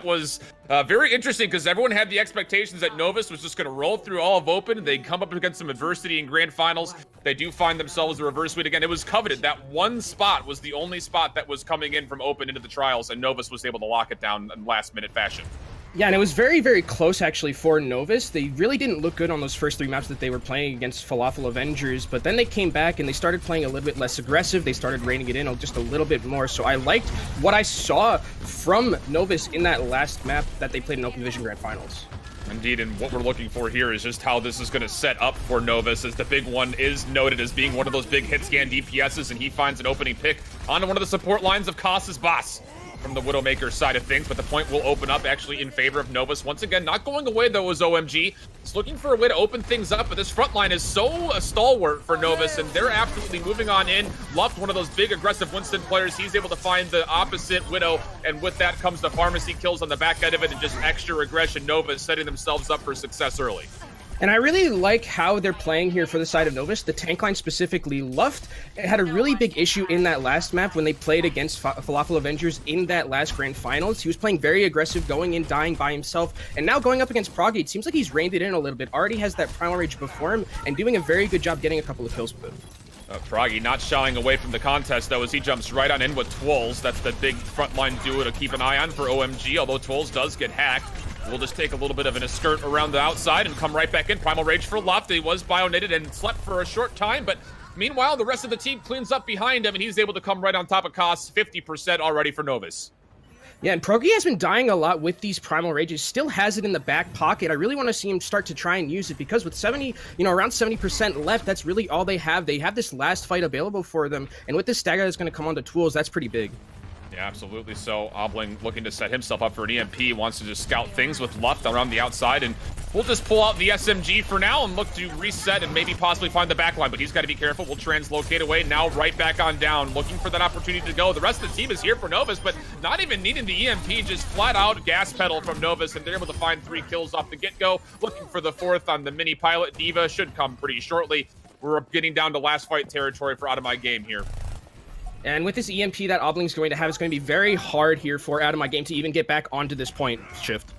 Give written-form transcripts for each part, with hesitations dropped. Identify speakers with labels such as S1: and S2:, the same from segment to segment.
S1: was very interesting because everyone had the expectations that Novus was just going to roll through all of Open. They'd come up against some adversity in Grand Finals. They do find themselves a reverse sweep again. It was coveted. That one spot was the only spot that was coming in from Open into the trials, and Novus was able to lock it down in last-minute fashion.
S2: Yeah, and it was very, very close, actually, for Novus. They really didn't look good on those first 3 maps that they were playing against Falafel Avengers, but then they came back and they started playing a little bit less aggressive. They started reining it in just a little bit more, so I liked what I saw from Novus in that last map that they played in Open Division Grand Finals.
S1: Indeed, and what we're looking for here is just how this is going to set up for Novus, as the big one is noted as being one of those big hit scan DPSs, and he finds an opening pick onto one of the support lines of Koss's boss from the Widowmaker side of things, but the point will open up actually in favor of Novus. Once again, not going away though as OMG. It's looking for a way to open things up, but this front line is so stalwart for Novus, and they're absolutely moving on in. Luft, one of those big aggressive Winston players, he's able to find the opposite Widow, and with that comes the pharmacy kills on the back end of it and just extra aggression. Novus setting themselves up for success early.
S2: And I really like how they're playing here for the side of Novus. The tank line specifically, Luft had a really big issue in that last map when they played against Falafel Avengers in that last Grand Finals. He was playing very aggressive, going in, dying by himself, and now going up against Proggy, it seems like he's reined it in a little bit. Already has that Primal Rage before him, and doing a very good job getting a couple of kills with it.
S1: Proggy not shying away from the contest, though, as he jumps right on in with Twolz. That's the big frontline duo to keep an eye on for OMG, although Twolz does get hacked. We'll just take a little bit of an skirt around the outside and come right back in. Primal Rage for Luft. He was bio-knitted and slept for a short time, but meanwhile, the rest of the team cleans up behind him, and he's able to come right on top of Koss. 50% already for Novus.
S2: Yeah, and Proggy has been dying a lot with these Primal Rages, still has it in the back pocket. I really want to see him start to try and use it, because with 70, around 70% left, that's really all they have. They have this last fight available for them, and with this stagger that's going to come onto Tools, that's pretty big.
S1: Yeah, absolutely. So Obling looking to set himself up for an EMP, wants to just scout things with Luft around the outside, and we'll just pull out the SMG for now and look to reset and maybe possibly find the backline, but he's got to be careful. We'll translocate away, now right back on down, looking for that opportunity to go. The rest of the team is here for Novus, but not even needing the EMP, just flat out gas pedal from Novus, and they're able to find 3 kills off the get-go. Looking for the 4th on the mini pilot. Diva should come pretty shortly. We're getting down to last fight territory for Out of My Game here.
S2: And with this EMP that Obling's going to have, it's going to be very hard here for Out of My Game to even get back onto this point shift.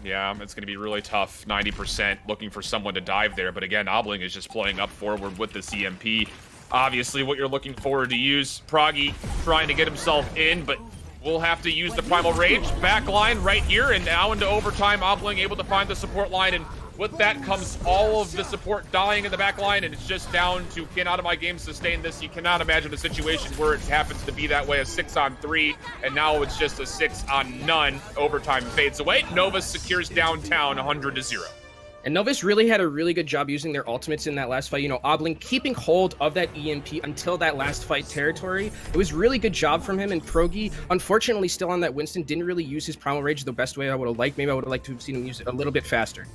S1: Yeah, it's going to be really tough. 90% looking for someone to dive there. But again, Obling is just playing up forward with this EMP. Obviously, what you're looking forward to use. Proggy trying to get himself in, but we'll have to use the Primal Rage. Backline right here, and now into overtime. Obling able to find the support line, and with that comes all of the support dying in the back line, and it's just down to, can Out of My Game sustain this? You cannot imagine a situation where it happens to be that way, a 6-on-3, and now it's just a 6-on-none. Overtime fades away. Novus secures downtown 100-0.
S2: And Novus really had a really good job using their ultimates in that last fight. Obling keeping hold of that EMP until that last fight territory. It was really good job from him, and Proggy, unfortunately, still on that Winston, didn't really use his Primal Rage the best way I would have liked. Maybe I would have liked to have seen him use it a little bit faster.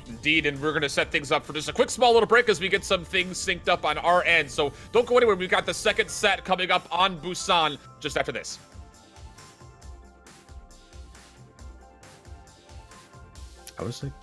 S1: Indeed, and we're going to set things up for just a quick small little break as we get some things synced up on our end. So don't go anywhere. We've got the second set coming up on Busan just after this.
S2: I was like...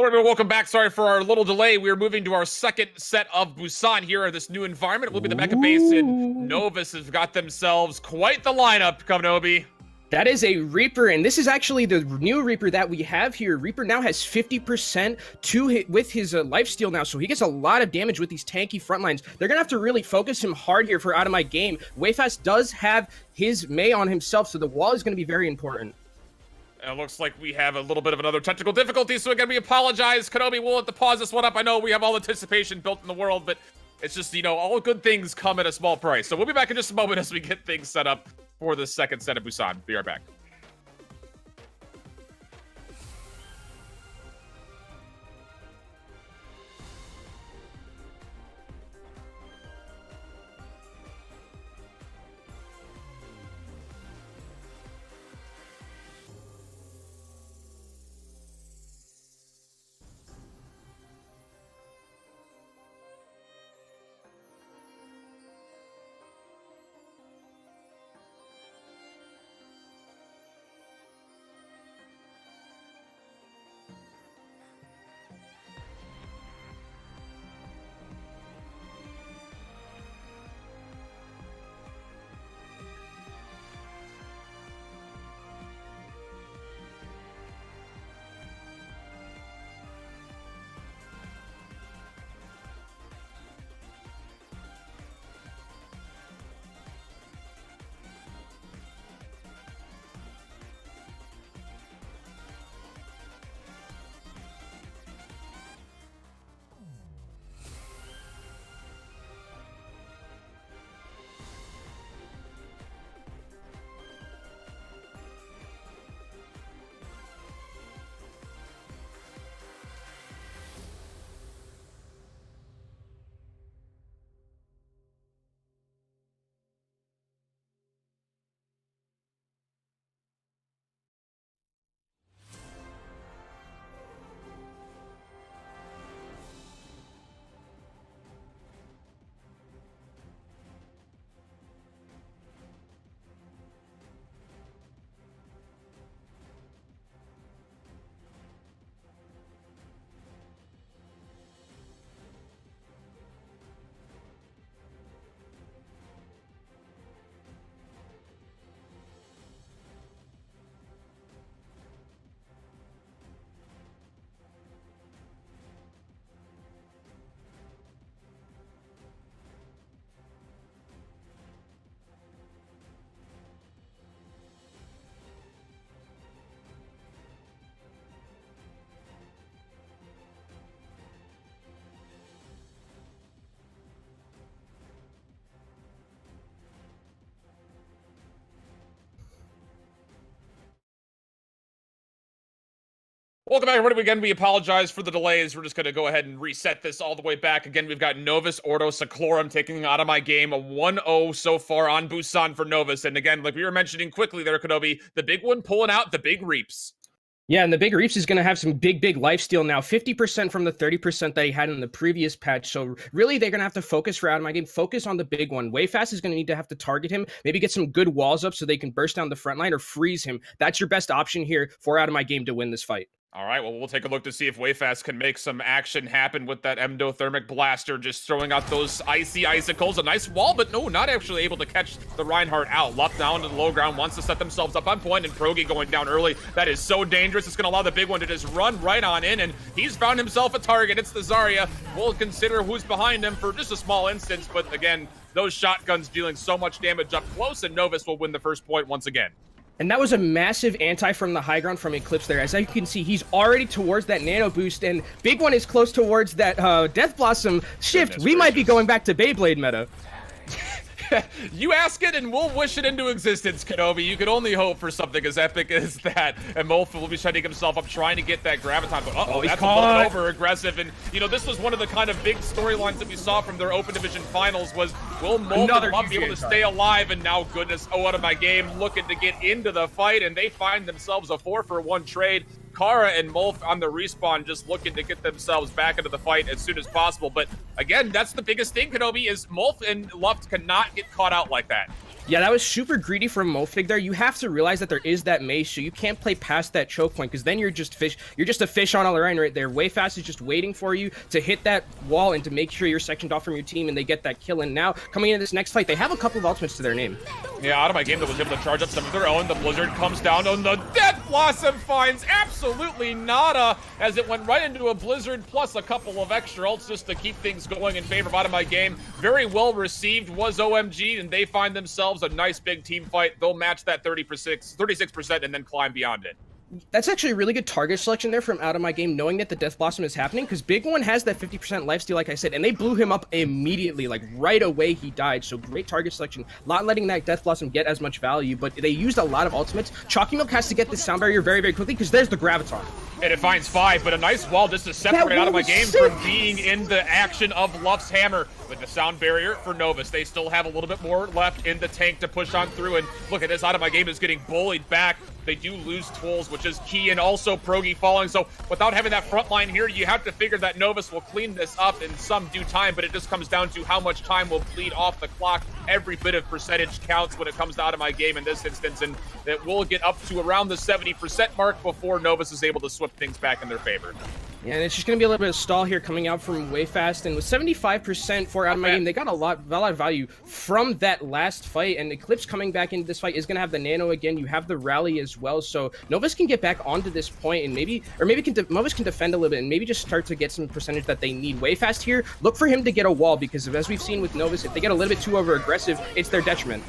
S1: Hello, everyone. Welcome back. Sorry for our little delay. We are moving to our second set of Busan here in this new environment. It will be the Mecha Basin. Novus has got themselves quite the lineup, Kenobi.
S2: That is a Reaper, and this is actually the new Reaper that we have here. Reaper now has 50% to hit with his lifesteal now, so he gets a lot of damage with these tanky front lines. They're going to have to really focus him hard here for Out of My Game. Wayfast does have his Mei on himself, so the wall is going to be very important.
S1: It looks like we have a little bit of another technical difficulty, so again, we apologize. Kenobi, we'll have to pause this one up. I know we have all anticipation built in the world, but it's just, you know, all good things come at a small price. So we'll be back in just a moment as we get things set up for the second set of Busan. Be right back. Welcome back, everybody. Again, we apologize for the delays. We're just going to go ahead and reset this all the way back. Again, we've got Novus Ordo Seclorum taking Out of My Game, a 1-0 so far on Busan for Novus. And again, like we were mentioning quickly there, Kenobi, the big one pulling out the big Reaps.
S2: Yeah, and the big Reaps is going to have some big lifesteal now, 50% from the 30% that he had in the previous patch. So really, they're going to have to focus for Out of My Game, focus on the big one. Wayfast is going to need to have to target him, maybe get some good walls up so they can burst down the front line or freeze him. That's your best option here for Out of My Game to win this fight.
S1: All right, well, we'll take a look to see if Wayfast can make some action happen with that endothermic blaster, just throwing out those icy icicles. A nice wall, but no, not actually able to catch the Reinhardt out. Luft down to the low ground, wants to set themselves up on point, and Progi going down early. That is so dangerous. It's going to allow the big one to just run right on in, and he's found himself a target. It's the Zarya. We'll consider who's behind him for just a small instance, but again, those shotguns dealing so much damage up close, and Novus will win the first point once again.
S2: And that was a massive anti from the high ground from Eclipse there. As you can see, he's already towards that nano boost, and Big One is close towards that Death Blossom shift. We might be going back to Beyblade meta.
S1: You ask it and we'll wish it into existence, Kenobi. You could only hope for something as epic as that. And Molf will be setting himself up, trying to get that Graviton. But uh-oh, that's a little over aggressive. And, you know, this was one of the kind of big storylines that we saw from their Open Division finals was, will Molf and Love be able to stay alive? And now, goodness, Out of My Game looking to get into the fight. And they find themselves a 4-for-1 trade. Kara and Molf on the respawn just looking to get themselves back into the fight as soon as possible. But again, that's the biggest thing, Kenobi, is Molf and Luft cannot get caught out like that.
S2: Yeah, that was super greedy from Mofig there. You have to realize that there is that maze, so you can't play past that choke point, because then you're just a fish on a line right there. Way Fast is just waiting for you to hit that wall and to make sure you're sectioned off from your team and they get that kill. And now, coming into this next fight, they have a couple of ultimates to their name.
S1: Yeah, Out of My Game that was able to charge up some of their own. The Blizzard comes down on the Death Blossom, finds absolutely nada as it went right into a Blizzard plus a couple of extra ults just to keep things going in favor of Out of My Game. Very well received was OMG, and they find themselves a nice big team fight. They'll match that 36% and then climb beyond it.
S2: That's actually a really good target selection there from Out of My Game, knowing that the Death Blossom is happening, because Big One has that 50% lifesteal, like I said, and they blew him up immediately, like right away he died. So great target selection, not letting that Death Blossom get as much value, but they used a lot of ultimates. Chalky Milk has to get this sound barrier very, very quickly, because there's the Graviton.
S1: And it finds 5, but a nice wall just to separate Out of My Game from being in the action of Luff's hammer. With the sound barrier for Novus, they still have a little bit more left in the tank to push on through, and look at this, Out of My Game is getting bullied back. They do lose tools, which is key, and also Progi falling. So without having that front line here, you have to figure that Novus will clean this up in some due time, but it just comes down to how much time will bleed off the clock. Every bit of percentage counts when it comes to Out of My Game in this instance, and it will get up to around the 70% mark before Novus is able to swip things back in their favor.
S2: Yeah, and it's just going to be a little bit of stall here coming out from Way Fast, and with 75% for Out of My Game, they got a lot of value from that last fight, and Eclipse coming back into this fight is going to have the nano again. You have the rally as well, so Novus can get back onto this point, and Novus can defend a little bit, and maybe just start to get some percentage that they need. Way Fast here, look for him to get a wall, because as we've seen with Novus, if they get a little bit too over-aggressive, it's their detriment.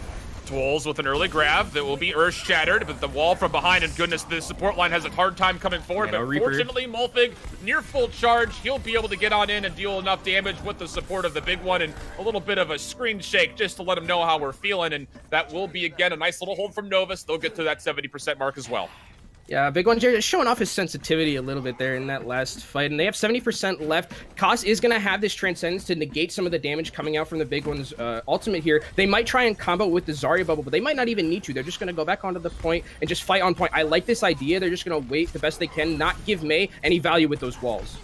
S1: Tools with an early grab that will be earth shattered, but the wall from behind, and goodness, the support line has a hard time coming forward. But fortunately, Molfig, near full charge, he'll be able to get on in and deal enough damage with the support of the Big One, and a little bit of a screen shake just to let him know how we're feeling, and that will be, again, a nice little hold from Novus. They'll get to that 70% mark as well.
S2: Yeah, Big One just showing off his sensitivity a little bit there in that last fight, and they have 70% left. Koss is going to have this Transcendence to negate some of the damage coming out from the Big One's ultimate here. They might try and combo with the Zarya bubble, but they might not even need to. They're just going to go back onto the point and just fight on point. I like this idea. They're just going to wait the best they can, not give Mei any value with those walls.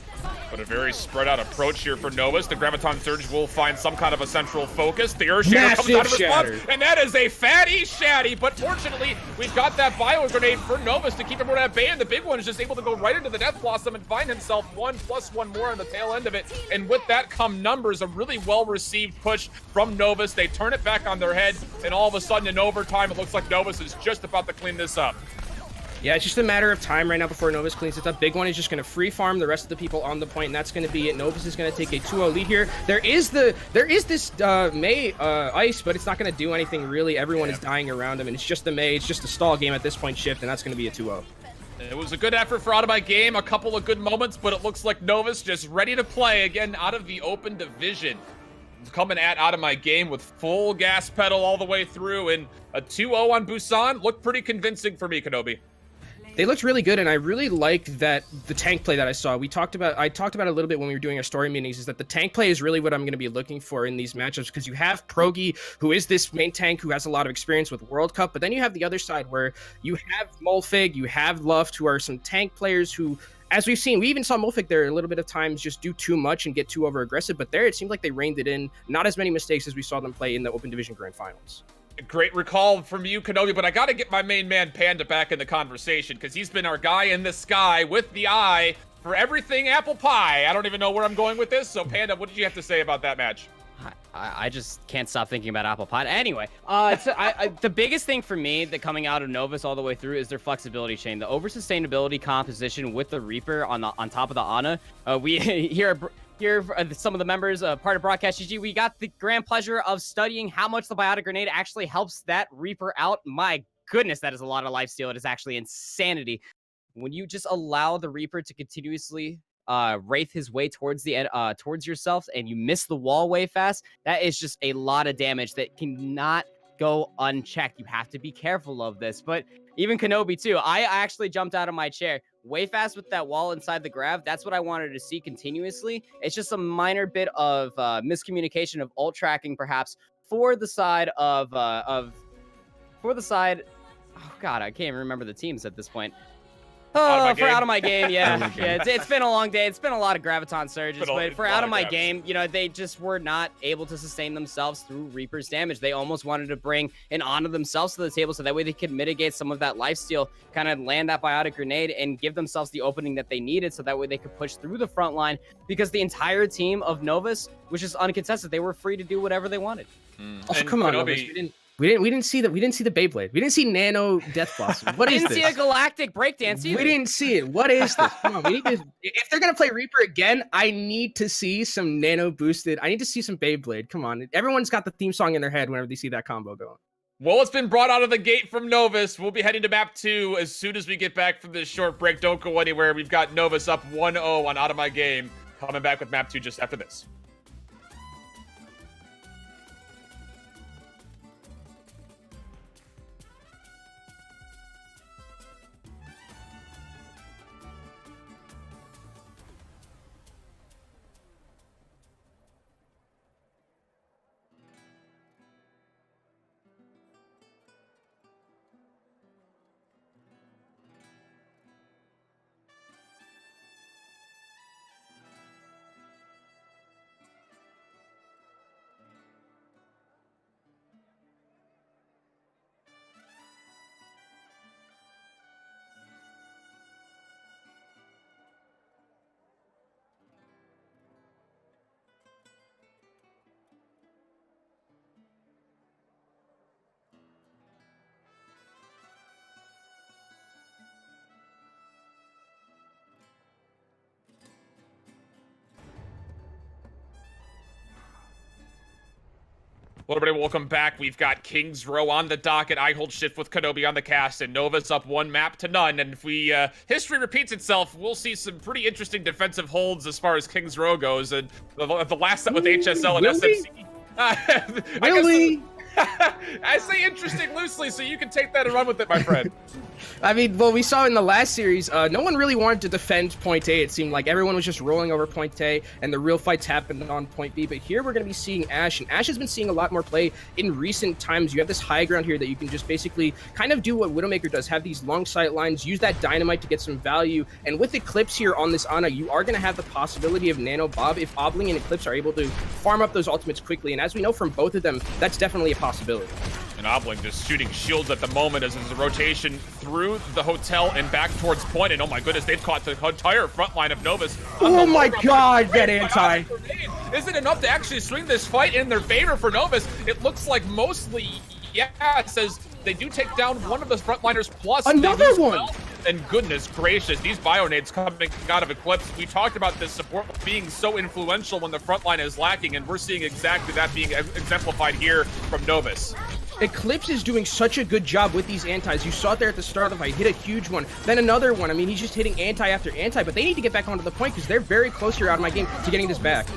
S1: But a very spread out approach here for Novus. The Graviton Surge will find some kind of a central focus. The Earth Shatter comes out of response, and that is a fatty shatty. But fortunately, we've got that Bio Grenade for Novus to keep everyone at bay, and the Big One is just able to go right into the Death Blossom and find himself 1+1 more on the tail end of it. And with that come numbers, a really well-received push from Novus. They turn it back on their head, and all of a sudden in overtime, it looks like Novus is just about to clean this up.
S2: Yeah, it's just a matter of time right now before Novus cleans it up. Big One is just going to free farm the rest of the people on the point, and that's going to be it. Novus is going to take a 2-0 lead here. There is this Mei ice, but it's not going to do anything really. Everyone is dying around him, and it's just the Mei. It's just a stall game at this point, Shift, and that's going to be a 2-0.
S1: It was a good effort for Out of My Game, a couple of good moments, but it looks like Novus just ready to play again out of the open division. Coming at Out of My Game with full gas pedal all the way through, and a 2-0 on Busan looked pretty convincing for me, Kenobi.
S2: They looked really good, and I really like that the tank play that I saw. I talked about it a little bit when we were doing our story meetings, is that the tank play is really what I'm going to be looking for in these matchups, because you have Progi, who is this main tank who has a lot of experience with World Cup, but then you have the other side where you have Molfig, you have Luft, who are some tank players who, as we've seen, we even saw Molfig there a little bit of times just do too much and get too over-aggressive, but there it seemed like they reined it in. Not as many mistakes as we saw them play in the Open Division Grand Finals.
S1: Great recall from you, Kenobi, but I got to get my main man Panda back in the conversation, because he's been our guy in the sky with the eye for everything apple pie. I don't even know where I'm going with this, so Panda, what did you have to say about that match?
S3: I just can't stop thinking about apple pie. Anyway, the biggest thing for me that coming out of Novus all the way through is their flexibility chain. The over-sustainability composition with the Reaper on top of the Ana. We here some of the members, part of Broadcast GG, we got the grand pleasure of studying how much the Biotic Grenade actually helps that Reaper out. My goodness, that is a lot of lifesteal. It is actually insanity. When you just allow the Reaper to continuously wraith his way towards the towards yourself, and you miss the wall way fast, that is just a lot of damage that cannot go unchecked. You have to be careful of this. But even Kenobi too, I actually jumped out of my chair way fast with that wall inside the grab. That's what I wanted to see continuously. It's just a minor bit of miscommunication of ult tracking, perhaps, for the side of oh god, I can't even remember the teams at this point. Oh, for out of my game, yeah. It's been a long day. It's been a lot of graviton surges, but for out of my game, you know, they just were not able to sustain themselves through Reaper's damage. They almost wanted to bring an Outta themselves to the table so that way they could mitigate some of that lifesteal, kind of land that biotic grenade and give themselves the opening that they needed so that way they could push through the front line, because the entire team of Novus was just uncontested. They were free to do whatever they wanted.
S2: Oh, come on, Novus. We didn't see the Beyblade. We didn't see Nano Death Blossom. What is this?
S3: We didn't see a galactic breakdance either.
S2: We didn't see it. What is this? Come on, we need to. If they're gonna play Reaper again, I need to see some Nano boosted. I need to see some Beyblade. Come on, everyone's got the theme song in their head whenever they see that combo going.
S1: Well, it's been brought out of the gate from Novus. We'll be heading to map 2 as soon as we get back from this short break. Don't go anywhere. We've got Novus up 1-0 on Out of My Game. Coming back with map 2 just after this. Well, everybody, welcome back. We've got King's Row on the docket. I hold shift with Kenobi on the cast, and Novus up 1-0. And if history repeats itself, we'll see some pretty interesting defensive holds as far as King's Row goes. And the last set with HSL and SMC.
S2: Really?
S1: I say interesting loosely, so you can take that and run with it, my friend.
S2: I mean, well, we saw in the last series, no one really wanted to defend point A. It seemed like everyone was just rolling over point A, and the real fights happened on point B. But here we're going to be seeing Ash, and Ash has been seeing a lot more play in recent times. You have this high ground here that you can just basically kind of do what Widowmaker does, have these long sight lines, use that dynamite to get some value. And with Eclipse here on this Ana, you are going to have the possibility of Nano Bob if Obling and Eclipse are able to farm up those ultimates quickly. And as we know from both of them, that's definitely a possibility.
S1: And Obling just shooting shields at the moment as there's a rotation through the hotel and back towards point. And oh my goodness, they've caught the entire front line of Novus.
S2: Oh my god, that anti.
S1: Isn't enough to actually swing this fight in their favor for Novus. It looks like mostly, yeah, it says they do take down one of the frontliners plus
S2: another one.
S1: Well. And goodness gracious, these bio-nades coming out of Eclipse. We talked about this support being so influential when the front line is lacking, and we're seeing exactly that being exemplified here from Novus.
S2: Eclipse is doing such a good job with these antis. You saw it there at the start of the fight. Hit a huge one, then another one. I mean, he's just hitting anti after anti, but they need to get back onto the point because they're very close here out of my game to getting this back.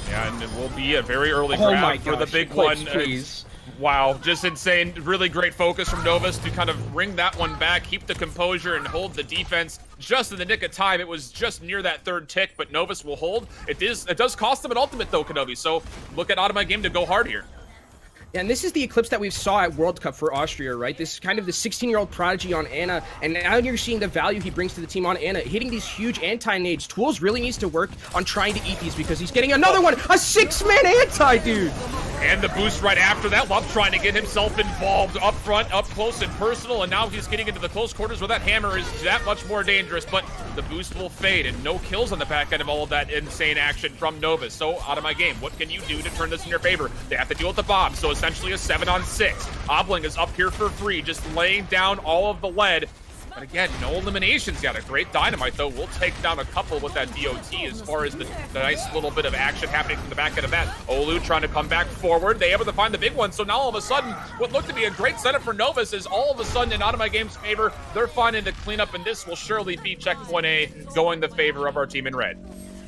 S1: Yeah, and it will be a very early grab for the big
S2: Eclipse,
S1: one.
S2: Please.
S1: Wow, just insane. Really great focus from Novus to kind of bring that one back, keep the composure, and hold the defense just in the nick of time. It was just near that third tick, but Novus will hold. It does cost them an ultimate, though, Kenobi, so look at Out of My Game to go hard here.
S2: And this is the Eclipse that we saw at World Cup for Austria, right? This is kind of the 16-year-old prodigy on Ana, and now you're seeing the value he brings to the team on Ana, hitting these huge anti-nades. Tools really needs to work on trying to eat these because he's getting another one, a 6-man anti, dude!
S1: And the boost right after that. Love trying to get himself involved up front, up close and personal, and now he's getting into the close quarters where that hammer is that much more dangerous, but the boost will fade, and no kills on the back end of all of that insane action from Novus. So, Out of My Game, what can you do to turn this in your favor? They have to deal with the bomb, so essentially a 7-on-6. Obling is up here for free, just laying down all of the lead. But again, no eliminations yet. A great dynamite, though. We'll take down a couple with that DOT as far as the nice little bit of action happening from the back end of that. Olu trying to come back forward. They able to find the big one. So now all of a sudden, what looked to be a great setup for Novus is all of a sudden in Out of My Game's favor. They're finding the cleanup, and this will surely be checkpoint A, going the favor of our team in red.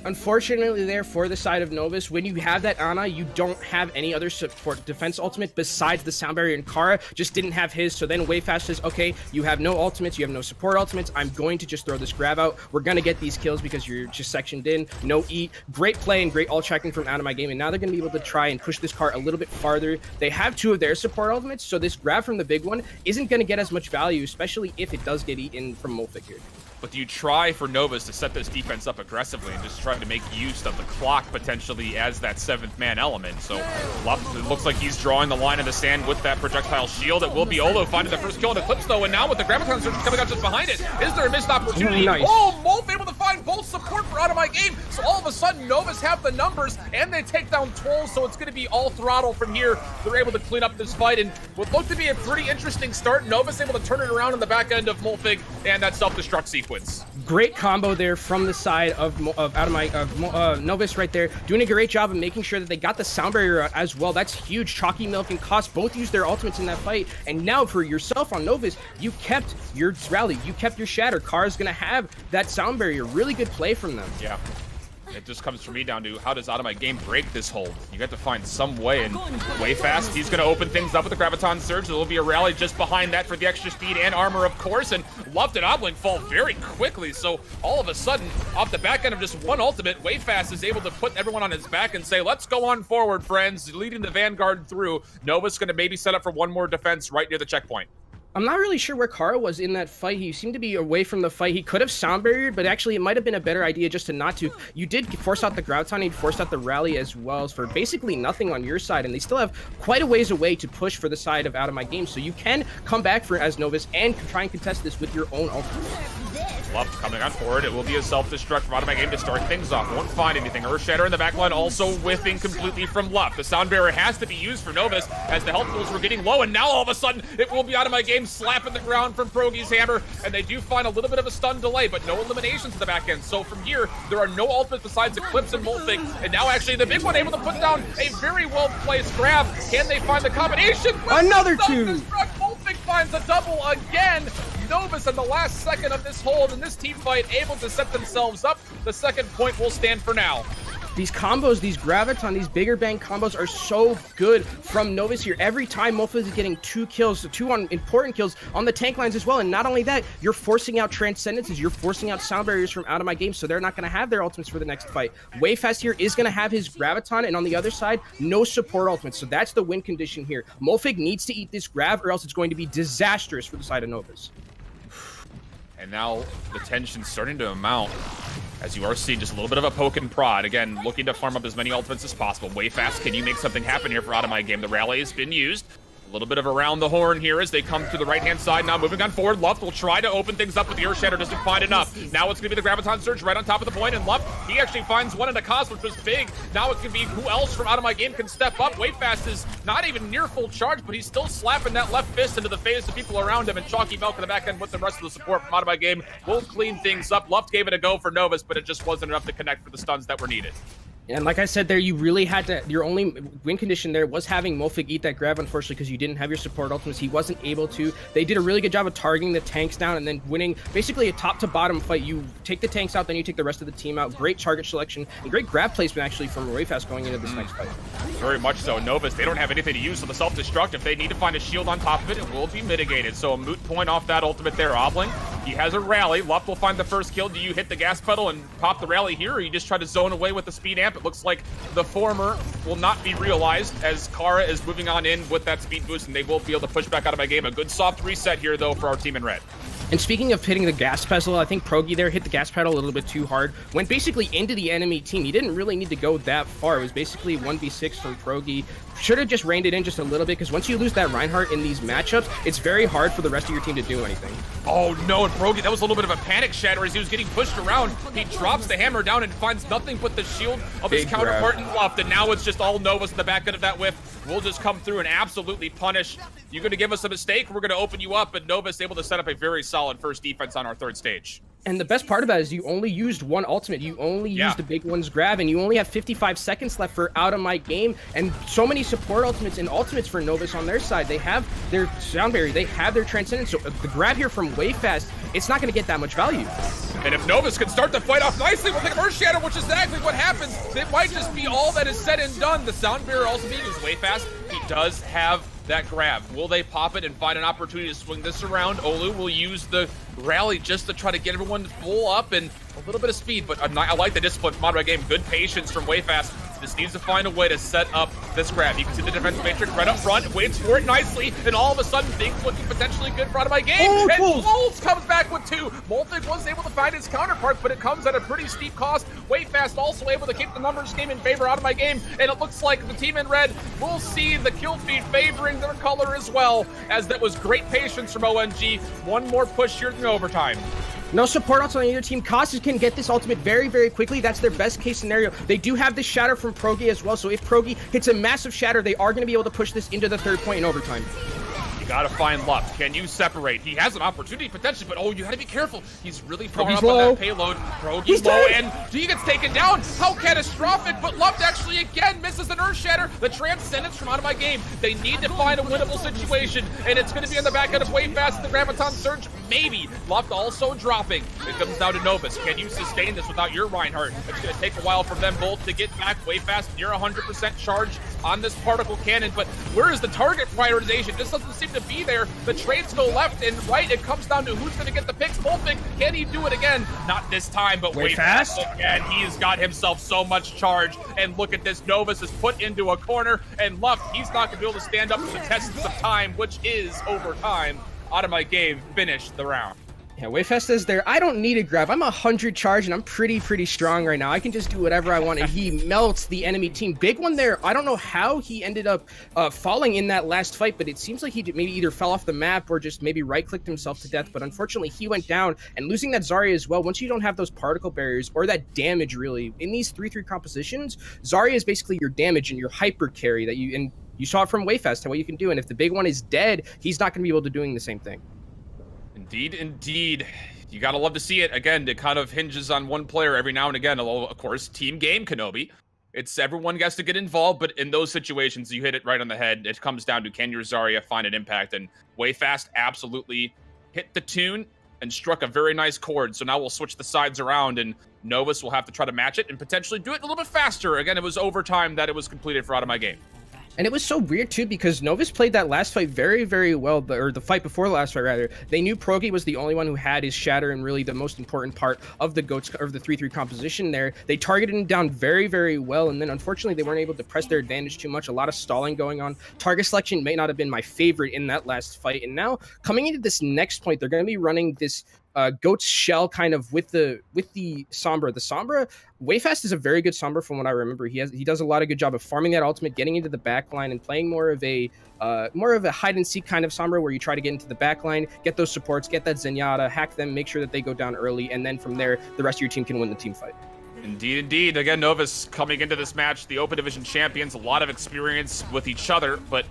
S2: Unfortunately there for the side of Novus, when you have that Ana, you don't have any other support defense ultimate besides the sound barrier, and Kara just didn't have his. So then Wayfast says, okay, you have no ultimates, you have no support ultimates, I'm going to just throw this grab out. We're going to get these kills because you're just sectioned in, no eat. Great play and great ult tracking from Out of My Game, and now they're going to be able to try and push this car a little bit farther. They have two of their support ultimates, so this grab from the big one isn't going to get as much value, especially if it does get eaten from Molfik here.
S1: but do you try for Novus to set this defense up aggressively and just try to make use of the clock potentially as that 7th man element? So Luft, it looks like he's drawing the line in the sand with that projectile shield. It will be Olo finding the first kill in Eclipse though, and now with the Graviton Surge coming out just behind it, is there a missed opportunity?
S2: Nice.
S1: Oh, Molf able to find both support for Out of My Game, so all of a sudden Novus have the numbers and they take down Toll, so it's going to be all throttle from here. They're able to clean up this fight, and what looked to be a pretty interesting start, Novus able to turn it around in the back end of Molfig and that self-destruct sequence.
S2: Great combo there from the side of Novus right there, doing a great job of making sure that they got the sound barrier out as well. That's huge. Chalky Milk and Koss both used their ultimates in that fight, and now for yourself on Novus, you kept your rally, you kept your shatter. Kara's gonna have that sound barrier. Really good play from them.
S1: Yeah. It just comes for me down to how does Out of My Game break this hold? You got to find some way, and way fast. He's going to open things up with the Graviton Surge. There will be a rally just behind that for the extra speed and armor, of course, and Luft and Obling fall very quickly, so all of a sudden, off the back end of just one ultimate, Wayfast is able to put everyone on his back and say, let's go on forward, friends, leading the Vanguard through. Nova's going to maybe set up for one more defense right near the checkpoint.
S2: I'm not really sure where Kara was in that fight. He seemed to be away from the fight. He could have sound barriered, but actually it might have been a better idea just to not to. You did force out the Graviton, you forced out the rally as well for basically nothing on your side, and they still have quite a ways away to push for the side of Out of My Game, so you can come back for as Novus and try and contest this with your own ultimate.
S1: Luft coming on forward. It will be a self-destruct from Out of My Game to start things off. Won't find anything. Earthshatter in the backline also whiffing completely from Luft. The sound barrier has to be used for Novus as the health pools were getting low, and now all of a sudden it will be Out of My Game slapping the ground from Progy's hammer, and they do find a little bit of a stun delay, but no eliminations in the back end. So from here, there are no ultimates besides Eclipse and Molfig, and now actually the big one able to put down a very well-placed grab. Can they find the combination?
S2: Another two!
S1: Molfig finds a double again. Novus in the last second of this hold in this team fight able to set themselves up. The second point will stand for now.
S2: These combos, these Graviton, these bigger bang combos are so good from Novus here. Every time Molfig is getting 2 kills, 2 on important kills on the tank lines as well. And not only that, you're forcing out transcendences, you're forcing out sound barriers from Out of My Game, so they're not going to have their ultimates for the next fight. Wayfast here is going to have his Graviton, and on the other side, no support ultimates. So that's the win condition here. Molfig needs to eat this grab, or else it's going to be disastrous for the side of Novus.
S1: And now the tension's starting to mount as you are seeing just a little bit of a poke and prod. Again, looking to farm up as many ultimates as possible. Wayfast, can you make something happen here for Out of My Game? The rally has been used. A little bit of around the horn here as they come to the right-hand side. Now moving on forward, Luft will try to open things up, but the Earthshatter doesn't find enough. Now it's going to be the Graviton Surge right on top of the point, and Luft, he actually finds one in a Koss, which was big. Now it can be who else from Out of My Game can step up. Wayfast is not even near full charge, but he's still slapping that left fist into the face of people around him, and Chalky Milk in the back end with the rest of the support from Out of My Game will clean things up. Luft gave it a go for Novus, but it just wasn't enough to connect for the stuns that were needed.
S2: And like I said there, you really had to, your only win condition there was having Molfig eat that grab, unfortunately, because you didn't have your support ultimates. He wasn't able to. They did a really good job of targeting the tanks down and then winning basically a top to bottom fight. You take the tanks out, then you take the rest of the team out. Great target selection and great grab placement actually from Wayfast going into this next fight.
S1: Very much so. Novus, they don't have anything to use, so the self-destruct, if they need to find a shield on top of it, it will be mitigated. So a moot point off that ultimate there. Obling, he has a rally. Luft will find the first kill. Do you hit the gas pedal and pop the rally here, or you just try to zone away with the speed amp? It looks like the former will not be realized as Kara is moving on in with that speed boost, and they will be able to push back Out of My Game. A good soft reset here, though, for our team in red.
S2: And speaking of hitting the gas pedal, I think Progy there hit the gas pedal a little bit too hard. Went basically into the enemy team. He didn't really need to go that far. It was basically 1v6 from Progy. Should have just reined it in just a little bit, because once you lose that Reinhardt in these matchups, it's very hard for the rest of your team to do anything.
S1: Oh no, and Progy, that was a little bit of a panic shatter as he was getting pushed around. He drops the hammer down and finds nothing but the shield of his counterpart in Luft, and now it's just all Novus in the back end of that whiff. We'll just come through and absolutely punish. You're going to give us a mistake, we're going to open you up, but Novus able to set up a very solid first defense on our third stage.
S2: And the best part about it is you only used one ultimate. You only used the big one's grab, and you only have 55 seconds left for Out of My Game. And so many support ultimates and ultimates for Novus on their side. They have their sound barrier, they have their transcendence. So the grab here from Wayfast, it's not going to get that much value.
S1: And if Novus can start the fight off nicely, we'll take a Earth Shatter, which is exactly what happens. It might just be all that is said and done. The sound barrier also being used Wayfast. He does have that grab. Will they pop it and find an opportunity to swing this around? Olu will use the rally just to try to get everyone full up and a little bit of speed, but I like the discipline from Out of My Game. Good patience from Wayfast. This needs to find a way to set up this grab. You can see the defensive matrix right up front, waits for it nicely, and all of a sudden things looking potentially good for Out of My Game.
S2: Oh,
S1: and
S2: cool.
S1: Wolves comes back with 2. Moltig was able to find his counterpart, but it comes at a pretty steep cost. Way Fast also able to keep the numbers game in favor Out of My Game, and it looks like the team in red will see the kill feed favoring their color as well, as that was great patience from ONG. One more push here in overtime.
S2: No support also on either team. Costas can get this ultimate very, very quickly. That's their best case scenario. They do have the shatter from Progi as well, so if Progi hits a massive shatter, they are going to be able to push this into the 3rd point in overtime.
S1: Gotta find Luft. Can you separate? He has an opportunity potentially, but oh, you gotta be careful. He's really far
S2: Progi's
S1: up
S2: low.
S1: on that payload. Progi's low, and he gets taken down. How catastrophic, but Luft actually again misses an Earth Shatter. The Transcendence from Out of My Game. They need to find a winnable situation, and it's gonna be on the back end of Way Fast. The Graviton Surge, maybe. Luft also dropping. It comes down to Novus. Can you sustain this without your Reinhardt? It's gonna take a while for them both to get back. Way Fast near 100% charge on this particle cannon, but where is the target prioritization? This doesn't seem to be there. The trades go left and right. It comes down to who's going to get the picks. Moltig, can he do it again? Not this time, but Way Fast again. He's got himself so much charge, and look at this. Novus is put into a corner, and Luft, he's not going to be able to stand up to the tests of time, which is overtime. Out of My Game, finish the round.
S2: Yeah, Wayfest is there. I don't need a grab. I'm 100 charge, and I'm pretty strong right now. I can just do whatever I want, and he melts the enemy team. Big one there. I don't know how he ended up falling in that last fight, but it seems like he maybe either fell off the map or just maybe right-clicked himself to death. But unfortunately, he went down, and losing that Zarya as well. Once you don't have those particle barriers or that damage, really, in these 3-3 compositions, Zarya is basically your damage and your hyper carry that you saw it from Wayfest, what you can do. And if the big one is dead, he's not going to be able to doing the same thing.
S1: Indeed, indeed. You gotta love to see it. Again, it kind of hinges on one player every now and again. Although, of course, team game, Kenobi. It's everyone gets to get involved, but in those situations, you hit it right on the head. It comes down to, can your Zarya find an impact? And Way Fast absolutely hit the tune and struck a very nice chord. So now we'll switch the sides around, and Novus will have to try to match it and potentially do it a little bit faster. Again, it was overtime that it was completed for Out of My Game.
S2: And it was so weird, too, because Novus played that last fight very well, or the fight before the last fight, rather. They knew Progi was the only one who had his shatter and really the most important part of the GOATS, or the 3-3 composition there. They targeted him down very well, and then unfortunately they weren't able to press their advantage too much. A lot of stalling going on. Target selection may not have been my favorite in that last fight, and now coming into this next point, they're going to be running this Goat's shell kind of with the Sombra. The Sombra, Wayfast is a very good Sombra from what I remember. He does a lot of good job of farming that ultimate, getting into the back line, and playing more of a hide and seek kind of Sombra, where you try to get into the back line, get those supports, get that Zenyatta, hack them, make sure that they go down early, and then from there, the rest of your team can win the team fight.
S1: Indeed, indeed. Again, Novus coming into this match, the Open Division champions, a lot of experience with each other, but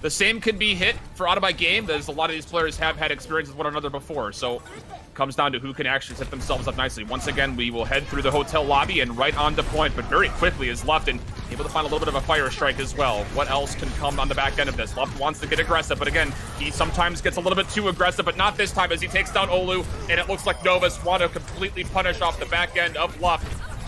S1: the same can be hit for Out of My Game, as a lot of these players have had experience with one another before. So it comes down to who can actually set themselves up nicely. Once again, we will head through the hotel lobby and right on to point, but very quickly is Luft and able to find a little bit of a fire strike as well. What else can come on the back end of this? Luft wants to get aggressive, but again, he sometimes gets a little bit too aggressive, but not this time as he takes down Olu, and it looks like Novus want to completely punish off the back end of Luft.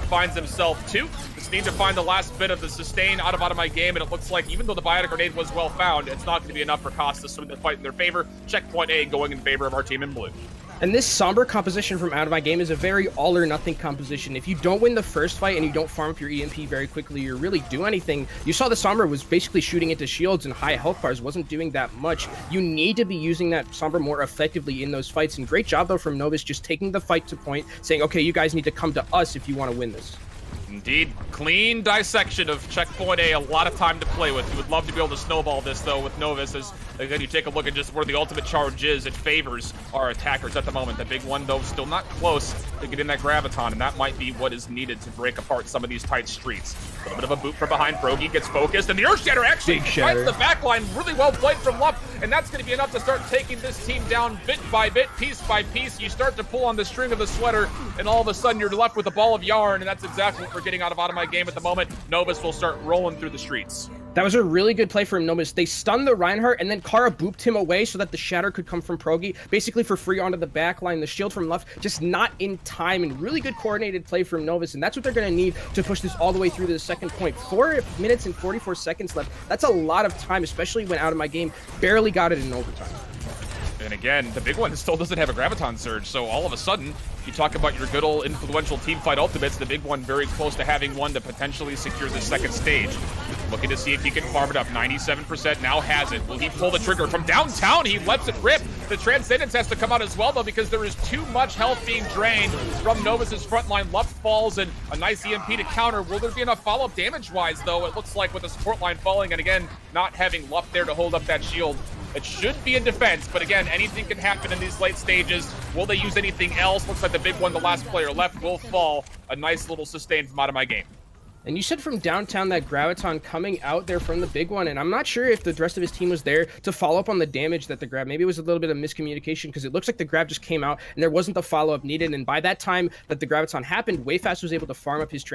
S1: Finds himself 2. Just need to find the last bit of the sustain out of My Game, and it looks like even though the biotic grenade was well found, it's not going to be enough for Costas to fight in their favor. Checkpoint A going in favor of our team in blue.
S2: And this Sombra composition from Out of My Game is a very all-or-nothing composition. If you don't win the first fight and you don't farm up your EMP very quickly or really do anything, you saw the Sombra was basically shooting into shields and high health bars, wasn't doing that much. You need to be using that Sombra more effectively in those fights, and great job, though, from Novus just taking the fight to point, saying, okay, you guys need to come to us if you want to win this.
S1: Indeed, clean dissection of checkpoint A, a lot of time to play with. You would love to be able to snowball this, though, with Novus, as, again, you take a look at just where the ultimate charge is. It favors our attackers at the moment. The big one, though, still not close to get in that Graviton, and that might be what is needed to break apart some of these tight streets. A little bit of a boot from behind. Progi gets focused, and the Earth Shatter actually finds the back line. Really well played from Luft, and that's going to be enough to start taking this team down bit by bit, piece by piece. You start to pull on the string of the sweater, and all of a sudden you're left with a ball of yarn, and that's exactly what we're getting out of My Game at the moment. Novus will start rolling through the streets.
S2: That was a really good play from Novus. They stunned the Reinhardt, and then Kara booped him away so that the shatter could come from Progi, basically for free onto the back line. The shield from Luft just not in time, and really good coordinated play from Novus, and that's what they're going to need to push this all the way through to the second point. 4 minutes and 44 seconds left. That's a lot of time, especially when Out of My Game barely got it in overtime.
S1: And again, the big one still doesn't have a Graviton Surge, so all of a sudden, you talk about your good old influential teamfight ultimates, the big one very close to having one to potentially secure the second stage. Looking to see if he can farm it up. 97% now has it. Will he pull the trigger from downtown? He lets it rip. The Transcendence has to come out as well, though, because there is too much health being drained from Novus's front line. Luft falls and a nice EMP to counter. Will there be enough follow-up damage-wise, though? It looks like with the support line falling, and again, not having Luft there to hold up that shield. It should be in defense, but again, anything can happen in these late stages. Will they use anything else? Looks like the big one, the last player left, will fall. A nice little sustain from out of my game.
S2: And you said from downtown that Graviton coming out there from the big one, and I'm not sure if the rest of his team was there to follow up on the damage that the grab. Maybe it was a little bit of miscommunication because it looks like the grab just came out and there wasn't the follow-up needed. And by that time that the Graviton happened, Wayfast was able to farm up his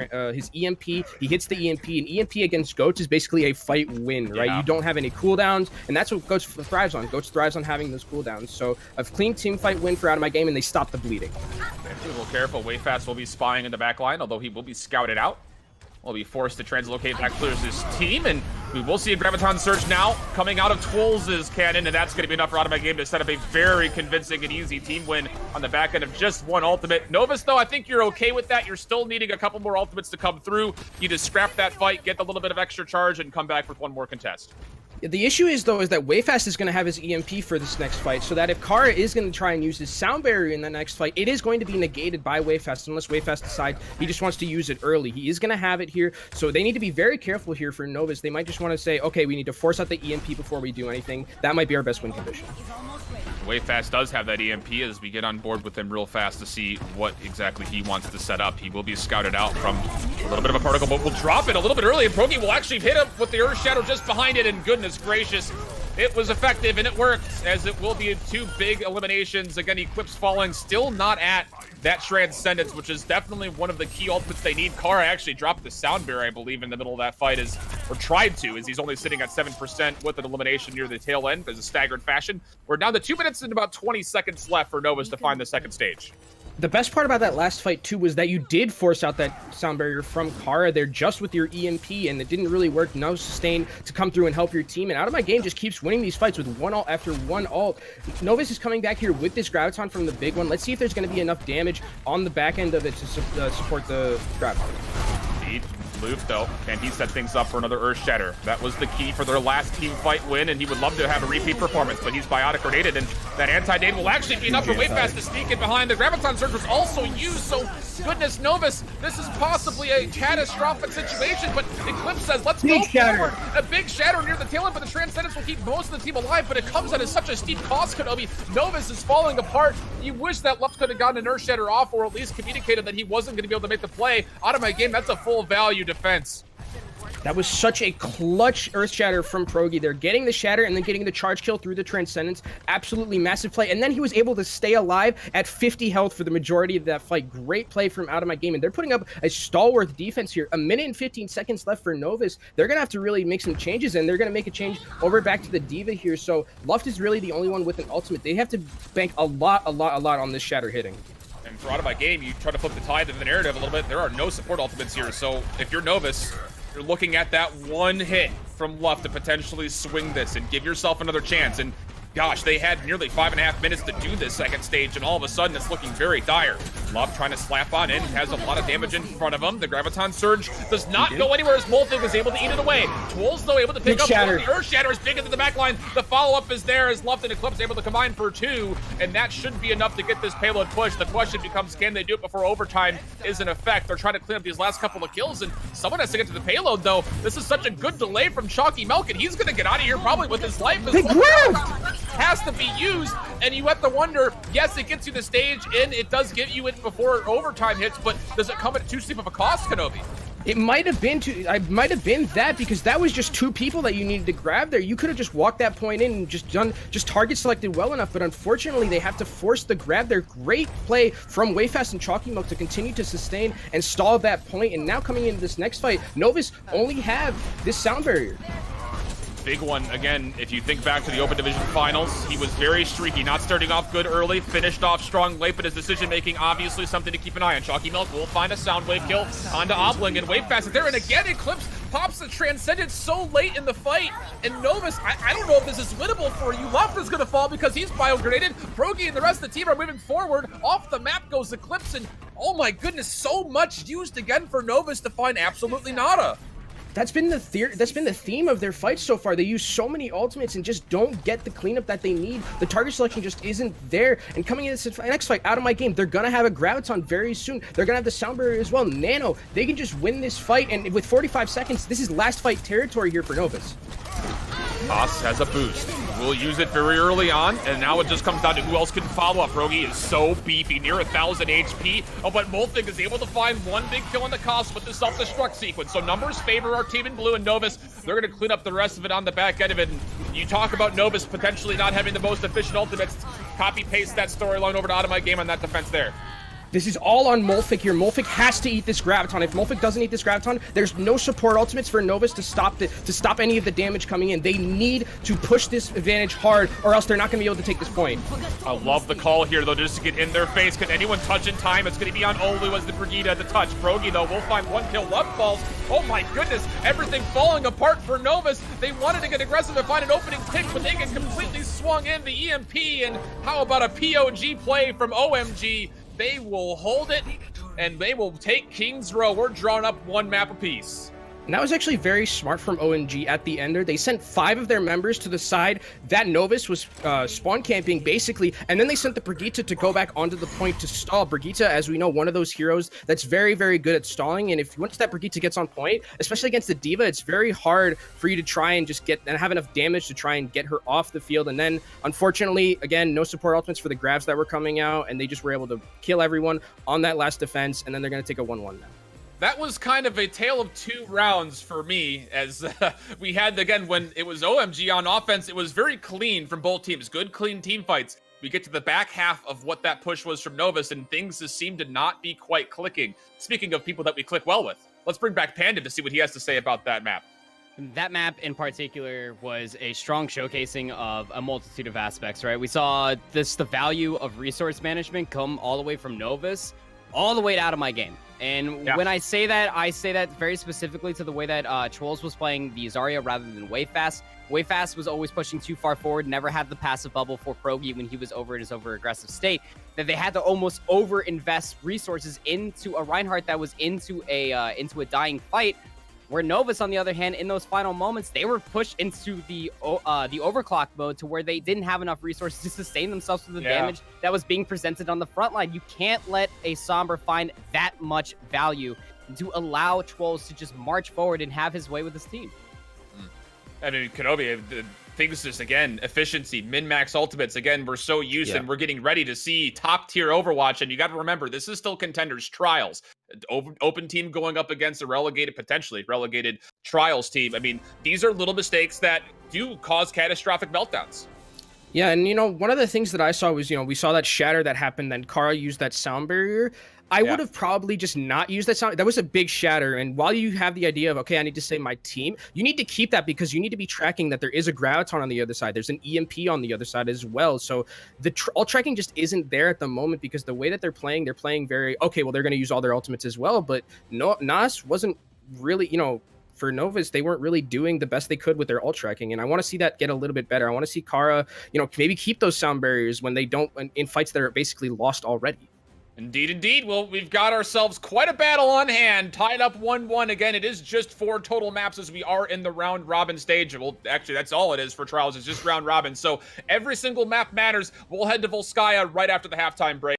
S2: EMP. He hits the EMP, and EMP against Goats is basically a fight win, right?
S1: Yeah.
S2: You don't have any cooldowns, and that's what Goats thrives on. Goats thrives on having those cooldowns. So a clean team fight win for out of my game, and they stop the bleeding.
S1: Be a little careful. Wayfast will be spying in the back line, although he will be scouted out. Will be forced to translocate back clears his team, and we will see a Graviton Surge now coming out of Twolz's cannon, and that's going to be enough for out of my game to set up a very convincing and easy team win on the back end of just one ultimate. Novus, though, I think you're okay with that. You're still needing a couple more ultimates to come through. You just scrap that fight, get a little bit of extra charge, and come back with one more contest.
S2: The issue is, though, is that Wayfast is going to have his EMP for this next fight, so that if Kara is going to try and use his sound barrier in the next fight, it is going to be negated by Wayfast unless Wayfast decides he just wants to use it early. He is going to have it here, so they need to be very careful here for Novus. They might just want to say, okay, we need to force out the EMP before we do anything. That might be our best win condition.
S1: Wayfast does have that EMP as we get on board with him real fast to see what exactly he wants to set up. He will be scouted out from a little bit of a particle, but will drop it a little bit early, and Progi will actually hit him with the Earth Shadow just behind it, and goodness gracious, it was effective, and it worked, as it will be two big eliminations. Again, Eclipse falling, still not at that Transcendence, which is definitely one of the key ultimates they need. Kara actually dropped the sound barrier, I believe, in the middle of that fight, or tried to, as he's only sitting at 7% with an elimination near the tail end as a staggered fashion. We're down to 2 minutes and about 20 seconds left for Novus to find the second stage.
S2: The best part about that last fight, too, was that you did force out that sound barrier from Kara there just with your EMP, and it didn't really work. No sustain to come through and help your team, and out of my game just keeps winning these fights with one ult after one ult. Novus is coming back here with this Graviton from the big one. Let's see if there's going to be enough damage on the back end of it to support the Graviton.
S1: Indeed. Luke, though, can he set things up for another Earth Shatter? That was the key for their last team fight win, and he would love to have a repeat performance, but he's biotic grenaded, and that anti-nade will actually be enough for Wayfast to sneak in behind. The Graviton Surge was also used, so goodness, Novus, this is possibly a catastrophic situation, but Eclipse says, let's go forward. A big shatter near the tail end, but the Transcendence will keep most of the team alive, but it comes at such a steep cost, Kenobi. Novus is falling apart. You wish that Luft could have gotten an Earth Shatter off, or at least communicated that he wasn't going to be able to make the play. Out of my game, that's a full value defense.
S2: That was such a clutch Earth Shatter from Progi. They're getting the Shatter and then getting the charge kill through the Transcendence. Absolutely massive play. And then he was able to stay alive at 50 health for the majority of that fight. Great play from out of my game. And they're putting up a stalwart defense here. 1 minute and 15 seconds left for Novus. They're going to have to really make some changes, and they're going to make a change over back to the Diva here. So Luft is really the only one with an ultimate. They have to bank a lot on this Shatter hitting.
S1: And for out of my game, you try to flip the tide of the narrative a little bit. There are no support ultimates here, so if you're Novus, you're looking at that one hit from Luft to potentially swing this and give yourself another chance. And gosh, they had nearly 5.5 minutes to do this second stage, and all of a sudden it's looking very dire. Luft trying to slap on in, has a lot of damage in front of him. The Graviton Surge does not go anywhere as Molthig is able to eat it away. Twolz, though, able to pick up one. The Earth Shatter is big into the backline. The follow-up is there as Luft and Eclipse able to combine for 2, and that should be enough to get this payload push. The question becomes, can they do it before overtime is in effect? They're trying to clean up these last couple of kills, and someone has to get to the payload, though. This is such a good delay from Chalky Melk, and he's going to get out of here probably with his life. Has to be used, and you have to wonder, yes, it gets you the stage, and it does get you it before overtime hits, but does it come at too steep of a cost, Kenobi?
S2: It might have been that, because that was just 2 people that you needed to grab there. You could have just walked that point in and just target selected well enough, but unfortunately they have to force the grab there. Great play from Wayfast and Chalky Milk to continue to sustain and stall that point, and now coming into this next fight, Novus only have this sound barrier.
S1: Big one, again, if you think back to the Open Division Finals, he was very streaky, not starting off good early, finished off strong late, but his decision-making, obviously something to keep an eye on. Chalky Milk will find a Soundwave kill onto Obling, and Wayfast is there, and again, Eclipse
S4: pops the Transcendence so late in the fight, and Novus, I don't know if this is winnable for you. Left is gonna fall because he's bio-grenaded. Progi and the rest of the team are moving forward. Off the map goes Eclipse, and oh my goodness, so much used again for Novus to find absolutely nada.
S2: That's been the theme of their fights so far. They use so many ultimates and just don't get the cleanup that they need. The target selection just isn't there. And coming into this next fight, out of my game, they're gonna have a Graviton very soon. They're gonna have the Sound Barrier as well. Nano, they can just win this fight, and with 45 seconds, this is last fight territory here for Novus.
S1: Haas has a boost. We'll use it very early on, and now it just comes down to who else can follow up. Progi is so beefy, near 1,000 HP. Oh, but Molfig is able to find one big kill on the cost with the self-destruct sequence. So numbers favor our team in blue, and Novus, they're going to clean up the rest of it on the back end of it. And you talk about Novus potentially not having the most efficient ultimates. Copy-paste that storyline over to Out of My Game on that defense there.
S2: This is all on Molfig here. Molfig has to eat this Graviton. If Molfig doesn't eat this Graviton, there's no support ultimates for Novus to stop any of the damage coming in. They need to push this advantage hard, or else they're not going to be able to take this point.
S1: I love the call here, though, just to get in their face. Can anyone touch in time? It's going to be on Olu as the Brigitte at the touch. Progi, though, will find one kill. Love falls. Oh, my goodness. Everything falling apart for Novus. They wanted to get aggressive and find an opening pick, but they get completely swung in the EMP. And how about a POG play from OMG? They will hold it, and they will take King's Row. We're drawing up one map apiece.
S2: And that was actually very smart from OMG at the ender. They sent 5 of their members to the side that Novus was spawn camping, basically, and then they sent the Brigitte to go back onto the point to stall. Brigitte, as we know, one of those heroes that's very, very good at stalling, and if once that Brigitte gets on point, especially against the D.Va, it's very hard for you to try and just get and have enough damage to try and get her off the field. And then, unfortunately, again, no support ultimates for the grabs that were coming out, and they just were able to kill everyone on that last defense, and then they're going to take a 1-1 now.
S1: That was kind of a tale of 2 rounds for me, as we had, again, when it was OMG on offense, it was very clean from both teams. Good, clean team fights. We get to the back half of what that push was from Novus, and things just seem to not be quite clicking. Speaking of people that we click well with, let's bring back Panda to see what he has to say about that map.
S3: That map in particular was a strong showcasing of a multitude of aspects, right? We saw the value of resource management come all the way from Novus, all the way Out of My Game. And when I say that very specifically to the way that Trolls was playing the Zarya rather than Wayfast. Wayfast was always pushing too far forward, never had the passive bubble for Progi when he was over in his over-aggressive state, that they had to almost over-invest resources into a Reinhardt that was into a dying fight. Where Novus, on the other hand, in those final moments, they were pushed into the overclock mode to where they didn't have enough resources to sustain themselves to the damage that was being presented on the front line. You can't let a Somber find that much value to allow Trolls to just march forward and have his way with his team.
S1: I mean, Kenobi, things just, again, efficiency, min-max ultimates. Again, we're so used and we're getting ready to see top-tier Overwatch. And you got to remember, this is still Contenders Trials. Open team going up against a potentially relegated Trials team. I mean, these are little mistakes that do cause catastrophic meltdowns.
S2: Yeah, and, one of the things that I saw was, we saw that shatter that happened, then Kara used that sound barrier. I would have probably just not used that sound. That was a big shatter. And while you have the idea of, okay, I need to save my team, you need to keep that because you need to be tracking that there is a Graviton on the other side. There's an EMP on the other side as well. So the ult tracking just isn't there at the moment because the way that they're playing very, okay, well, they're going to use all their ultimates as well. But no, Nas wasn't really, for Novus, they weren't really doing the best they could with their ult tracking, and I want to see that get a little bit better. I want to see Kara, maybe keep those sound barriers when they don't in fights that are basically lost already.
S1: Indeed, indeed. Well, we've got ourselves quite a battle on hand, tied up 1-1. Again, it is just 4 total maps as we are in the round robin stage. Well, actually, that's all it is for Trials. It's just round robin. So every single map matters. We'll head to Volskaya right after the halftime break.